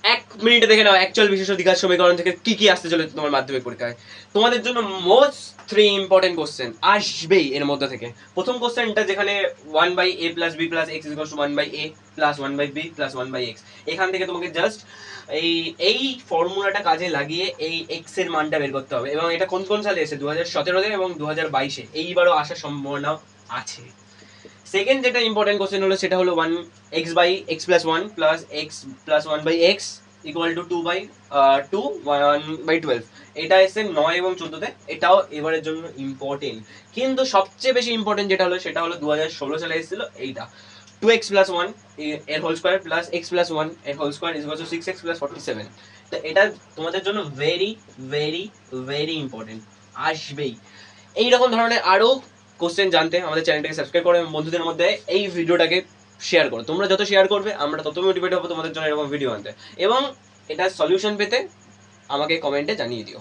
এক মিনিটে দেখে নাও অ্যাকচুয়াল বিশেষ অধিকার সমীকরণ থেকে কি কি আসতে চলে তোমার মাধ্যমিক পরীক্ষায়। তোমাদের জন্য মোস্ট 3 ইম্পর্টেন্ট কোশ্চেন আসবেই এর মধ্যে থেকে। প্রথম কোশ্চেনটা যেখানে 1/a + b + x = 1/a + 1/b + 1/x, এখান থেকে তোমাকে জাস্ট এই ফর্মুলাটা কাজে লাগিয়ে এই x এর মানটা বের করতে হবে। এবং এটা কোন কোন সালে এসে 2017-তে এবং 2022-এ এইবারও আসার সম্ভাবনা আছে। সেকেন্ড যেটা ইম্পর্টেন্ট কোশ্চেন হলো সেটা হলো 1x/x + 1 + x + 1/x = 2/2 1/12। এটা এসে 9 এবং 14-তে, এটাও এবারের জন্য ইম্পর্টেন্ট। কিন্তু সবচেয়ে বেশি ইম্পর্টেন্ট যেটা হলো সেটা হলো 2016 সালে এসেছিল এইটা, 2x + 1 এর হোল স্কয়ার + x + 1 এর হোল স্কয়ার = 6x + 47। তো এটা তোমাদের জন্য ভেরি ভেরি ভেরি ইম্পর্টেন্ট, আসবেই। এইরকম ধরনের আরো কোশ্চেন জানতে আমাদের চ্যানেলটাকে সাবস্ক্রাইব করো এবং বন্ধুদের মধ্যে এই ভিডিওটাকে শেয়ার করো। তোমরা যত শেয়ার করবে আমরা তত মোটিভেট হবো তোমাদের জন্য এরকম ভিডিও আনতে। এবং এটার সলিউশন পেতে আমাকে কমেন্টে জানিয়ে দিও।